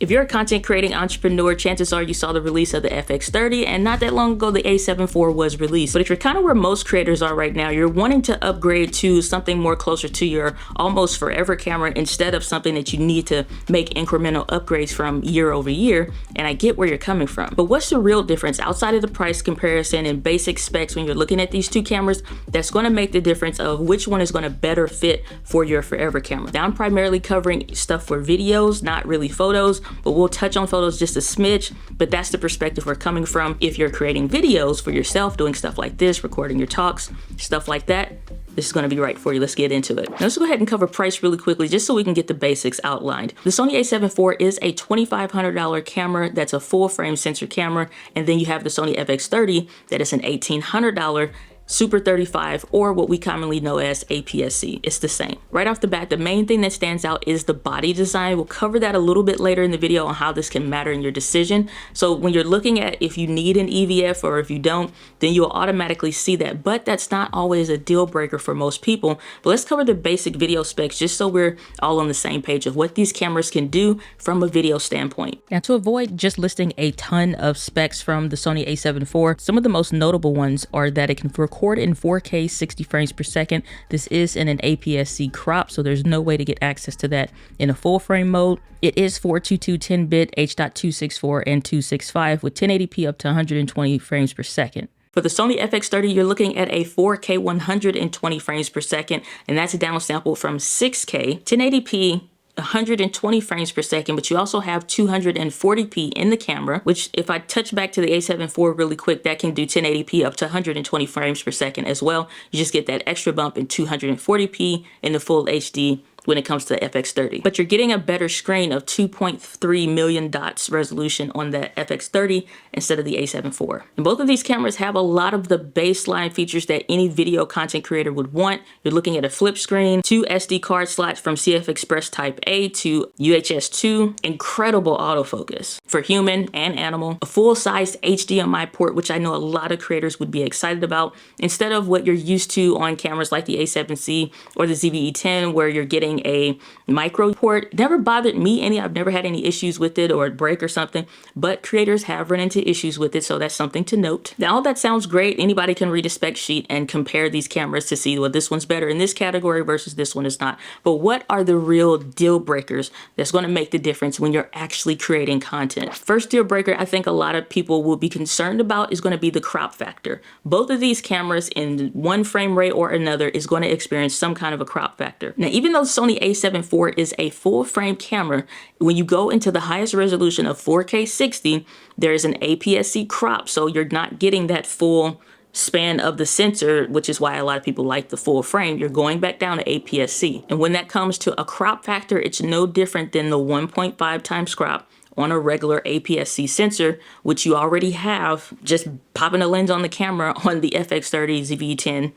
If you're a content creating entrepreneur, chances are you saw the release of the FX30, and not that long ago the A74 was released. But if you're kind of where most creators are right now, you're wanting to upgrade to something more closer to your almost forever camera instead of something that you need to make incremental upgrades from year over year, and I get where you're coming from. But what's the real difference outside of the price comparison and basic specs when you're looking at these two cameras that's going to make the difference of which one is going to better fit for your forever camera? Now I'm primarily covering stuff for videos, not really photos, but we'll touch on photos just a smidge, but that's the perspective we're coming from. If you're creating videos for yourself, doing stuff like this, recording your talks, stuff like that, this is going to be right for you. Let's get into it. Now let's go ahead and cover price really quickly just so we can get the basics outlined. The Sony A74 is a $2,500 camera that's a full frame sensor camera, and then you have the Sony FX30 that is an $1,800 Super 35, or what we commonly know as APS-C. It's the same. Right off the bat, the main thing that stands out is the body design. We'll cover that a little bit later in the video on how this can matter in your decision. So when you're looking at if you need an EVF or if you don't, then you'll automatically see that. But that's not always a deal breaker for most people. But let's cover the basic video specs just so we're all on the same page of what these cameras can do from a video standpoint. Now to avoid just listing a ton of specs from the Sony A74, some of the most notable ones are that it can record in 4K 60 frames per second. This is in an APS-C crop, so there's no way to get access to that in a full frame mode. It is 422 10-bit H.264 and 265 with 1080p up to 120 frames per second. For the Sony FX30, you're looking at a 4K 120 frames per second, and that's a downsample from 6K, 1080p, 120 frames per second, but you also have 240p in the camera, which if I touch back to the A74 really quick, that can do 1080p up to 120 frames per second as well. You just get that extra bump in 240p in the full HD when it comes to the FX30. But you're getting a better screen of 2.3 million dots resolution on the FX30 instead of the A74. And both of these cameras have a lot of the baseline features that any video content creator would want. You're looking at a flip screen, 2 SD card slots from CF Express Type A to UHS 2, incredible autofocus for human and animal, a full-sized HDMI port, which I know a lot of creators would be excited about, instead of what you're used to on cameras like the A7C or the ZVE10, where you're getting a micro port. Never bothered me any. I've never had any issues with it or a break or something, but creators have run into issues with it, so that's something to note. Now, all that sounds great. Anybody can read a spec sheet and compare these cameras to see, well, this one's better in this category versus this one is not. But what are the real deal breakers that's going to make the difference when you're actually creating content? First deal breaker I think a lot of people will be concerned about is going to be the crop factor. Both of these cameras in one frame rate or another is going to experience some kind of a crop factor. Now, even though Sony A74 is a full frame camera, when you go into the highest resolution of 4K 60, there is an APS-C crop, so you're not getting that full span of the sensor, which is why a lot of people like the full frame. You're going back down to APS-C. And when that comes to a crop factor, it's no different than the 1.5 times crop on a regular APS-C sensor, which you already have. Just popping a lens on the camera on the FX30, ZV-10,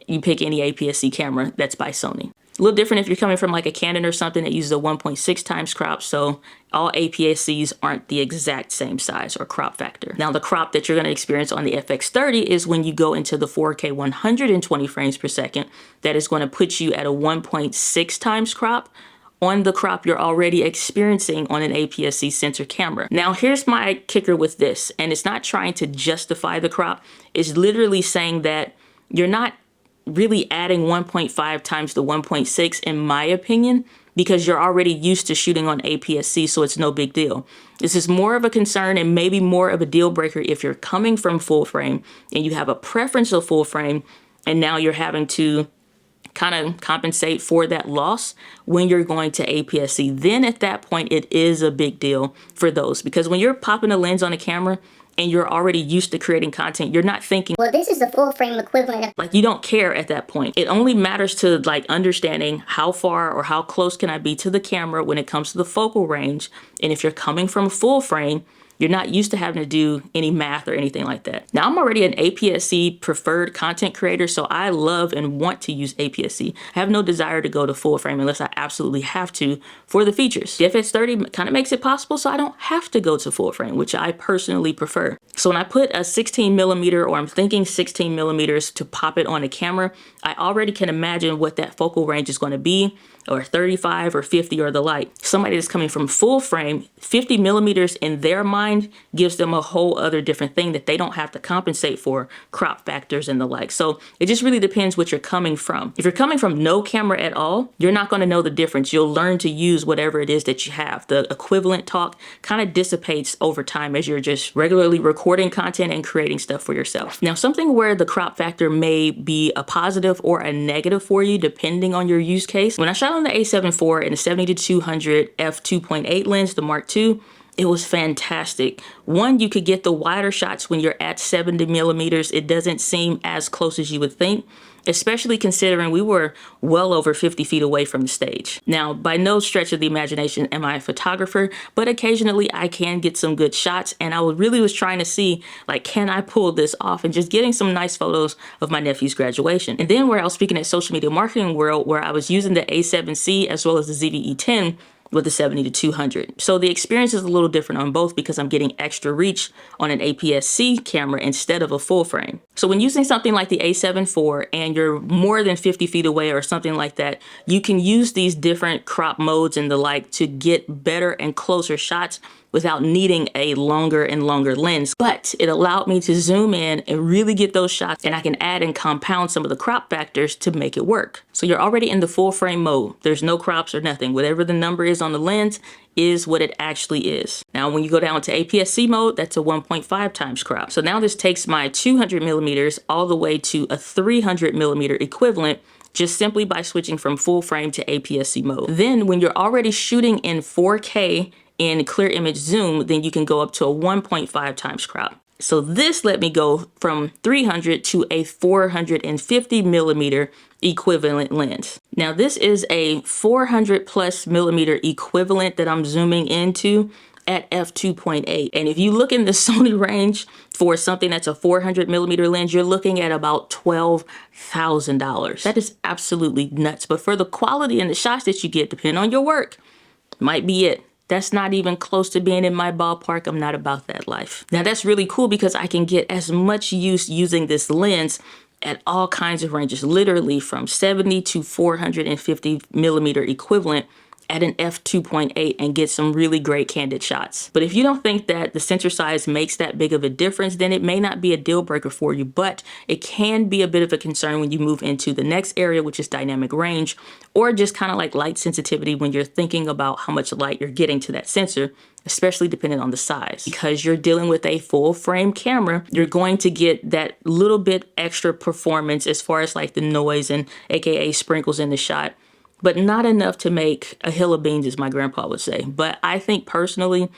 you pick any APS-C camera that's by Sony. A little different if you're coming from like a Canon or something that uses a 1.6 times crop, so all APS-Cs aren't the exact same size or crop factor. Now the crop that you're going to experience on the FX30 is when you go into the 4K 120 frames per second. That is going to put you at a 1.6 times crop on the crop you're already experiencing on an APS-C sensor camera. Now here's my kicker with this, and it's not trying to justify the crop. It's literally saying that you're not really adding 1.5 times the 1.6 in my opinion, because you're already used to shooting on APS-C, so it's no big deal. This is more of a concern and maybe more of a deal breaker if you're coming from full frame and you have a preference of full frame, and now you're having to kind of compensate for that loss when you're going to APS-C. Then at that point, it is a big deal for those, because when you're popping a lens on a camera and you're already used to creating content, you're not thinking, well, this is the full frame equivalent. Like, you don't care at that point. It only matters to like understanding how far or how close can I be to the camera when it comes to the focal range. And if you're coming from full frame, you're not used to having to do any math or anything like that. Now, I'm already an APS-C preferred content creator, so I love and want to use APS-C. I have no desire to go to full frame unless I absolutely have to for the features. The FX30 kind of makes it possible, so I don't have to go to full frame, which I personally prefer. So when I put a 16 millimeter, or I'm thinking 16 millimeters to pop it on a camera, I already can imagine what that focal range is going to be, or 35 or 50 or the like. Somebody that's coming from full frame, 50 millimeters in their mind gives them a whole other different thing that they don't have to compensate for, crop factors and the like. So it just really depends what you're coming from. If you're coming from no camera at all, you're not going to know the difference. You'll learn to use whatever it is that you have. The equivalent talk kind of dissipates over time as you're just regularly recording content and creating stuff for yourself. Now, something where the crop factor may be a positive or a negative for you, depending on your use case. When I shot on the A74 in the 70-200 f2.8 lens, the Mark II, it was fantastic. One, you could get the wider shots when you're at 70 millimeters. It doesn't seem as close as you would think, especially considering we were well over 50 feet away from the stage. Now, by no stretch of the imagination am I a photographer, but occasionally I can get some good shots, and I really was trying to see, like, can I pull this off, and just getting some nice photos of my nephew's graduation. And then where I was speaking at Social Media Marketing World, where I was using the A7C as well as the ZV-E10, with the 70-200. So the experience is a little different on both because I'm getting extra reach on an APS-C camera instead of a full frame. So when using something like the A74 and you're more than 50 feet away or something like that, you can use these different crop modes and the like to get better and closer shots without needing a longer and longer lens. But it allowed me to zoom in and really get those shots, and I can add and compound some of the crop factors to make it work. So you're already in the full frame mode. There's no crops or nothing. Whatever the number is on the lens is what it actually is. Now, when you go down to APS-C mode, that's a 1.5 times crop. So now this takes my 200 millimeters all the way to a 300 millimeter equivalent, just simply by switching from full frame to APS-C mode. Then when you're already shooting in 4K in clear image zoom, then you can go up to a 1.5 times crop. So this let me go from 300 to a 450 millimeter equivalent lens. Now this is a 400 plus millimeter equivalent that I'm zooming into at f2.8. And if you look in the Sony range for something that's a 400 millimeter lens, you're looking at about $12,000. That is absolutely nuts. But for the quality and the shots that you get, depending on your work, might be it. That's not even close to being in my ballpark. I'm not about that life. Now that's really cool because I can get as much use using this lens at all kinds of ranges, literally from 70 to 450 millimeter equivalent at an f2.8 and get some really great candid shots. But if you don't think that the sensor size makes that big of a difference, then it may not be a deal breaker for you, but it can be a bit of a concern when you move into the next area, which is dynamic range, or just kind of like light sensitivity when you're thinking about how much light you're getting to that sensor, especially depending on the size. Because you're dealing with a full frame camera, you're going to get that little bit extra performance as far as like the noise and AKA sprinkles in the shot, but not enough to make a hill of beans, as my grandpa would say. But I think personally,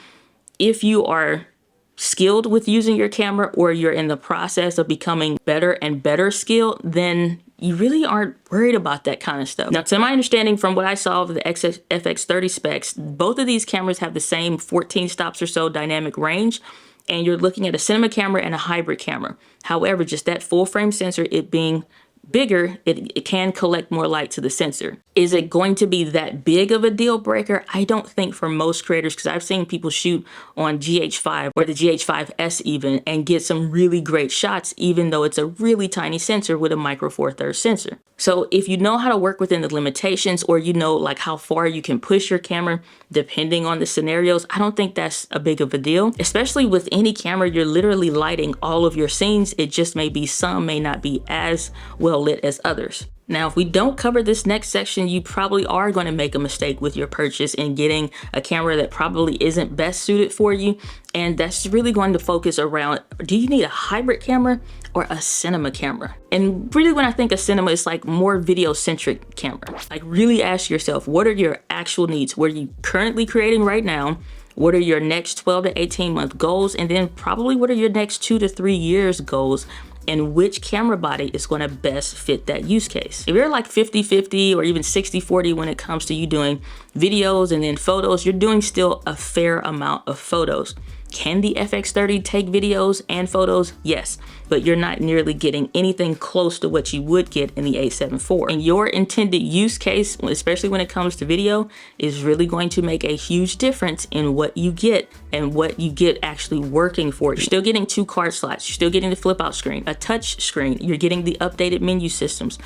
if you are skilled with using your camera, or you're in the process of becoming better and better skilled, then you really aren't worried about that kind of stuff. Now, to my understanding from what I saw of the FX30 specs, both of these cameras have the same 14 stops or so dynamic range, and you're looking at a cinema camera and a hybrid camera. However, just that full frame sensor, it being bigger, it can collect more light to the sensor. Is it going to be that big of a deal breaker? I don't think for most creators, because I've seen people shoot on GH5 or the GH5S even and get some really great shots, even though it's a really tiny sensor with a micro four thirds sensor. So if you know how to work within the limitations, or you know like how far you can push your camera depending on the scenarios, I don't think that's a big of a deal. Especially with any camera, you're literally lighting all of your scenes. It just may be some may not be as well lit as others. Now, if we don't cover this next section, you probably are going to make a mistake with your purchase in getting a camera that probably isn't best suited for you. And that's really going to focus around, do you need a hybrid camera or a cinema camera? And really when I think of cinema, it's like more video centric camera. Like really ask yourself, what are your actual needs? What are you currently creating right now? What are your next 12 to 18 month goals? And then probably what are your next 2 to 3 years goals? And which camera body is going to best fit that use case. If you're like 50-50 or even 60-40 when it comes to you doing videos and then photos, you're doing still a fair amount of photos. Can the FX30 take videos and photos? Yes, but you're not nearly getting anything close to what you would get in the A74. And your intended use case, especially when it comes to video, is really going to make a huge difference in what you get and what you get actually working for it. You're still getting 2 card slots, you're still getting the flip out screen, a touch screen, you're getting the updated menu systems,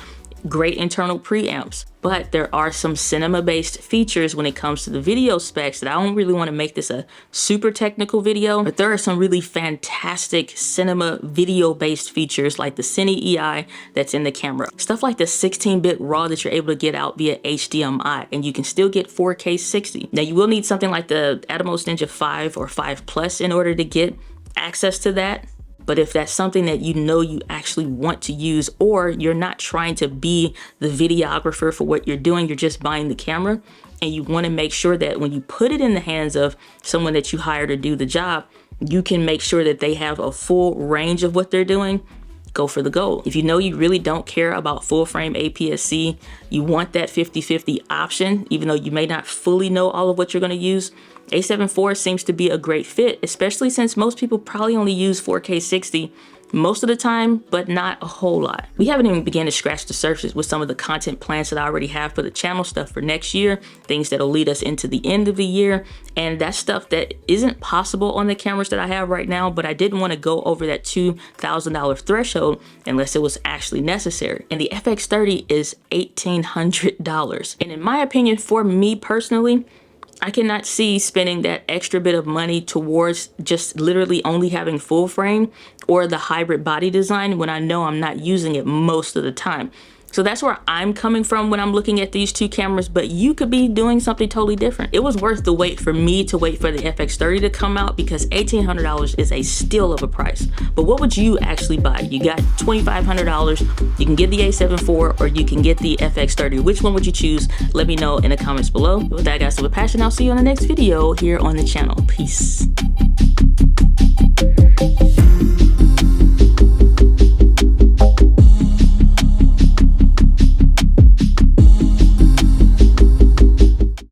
great internal preamps, but there are some cinema-based features when it comes to the video specs that I don't really want to make this a super technical video, but there are some really fantastic cinema video-based features like the Cine EI that's in the camera. Stuff like the 16-bit RAW that you're able to get out via HDMI, and you can still get 4K 60. Now you will need something like the Atomos Ninja 5 or 5 Plus in order to get access to that. But if that's something that you know you actually want to use, or you're not trying to be the videographer for what you're doing, you're just buying the camera, and you want to make sure that when you put it in the hands of someone that you hire to do the job, you can make sure that they have a full range of what they're doing, go for the gold. If you know you really don't care about full frame APS-C, you want that 50-50 option, even though you may not fully know all of what you're going to use, A74 seems to be a great fit, especially since most people probably only use 4K 60 most of the time, but not a whole lot. We haven't even begun to scratch the surface with some of the content plans that I already have for the channel, stuff for next year, things that'll lead us into the end of the year, and that's stuff that isn't possible on the cameras that I have right now, but I didn't want to go over that $2,000 threshold unless it was actually necessary. And the FX30 is $1,800. And in my opinion, for me personally, I cannot see spending that extra bit of money towards just literally only having full frame or the hybrid body design when I know I'm not using it most of the time. So that's where I'm coming from when I'm looking at these two cameras, but you could be doing something totally different. It was worth the wait for me to wait for the FX30 to come out because $1,800 is a steal of a price. But what would you actually buy? You got $2,500, you can get the A74 or you can get the FX30. Which one would you choose? Let me know in the comments below. With that, guys, with passion, I'll see you on the next video here on the channel. Peace.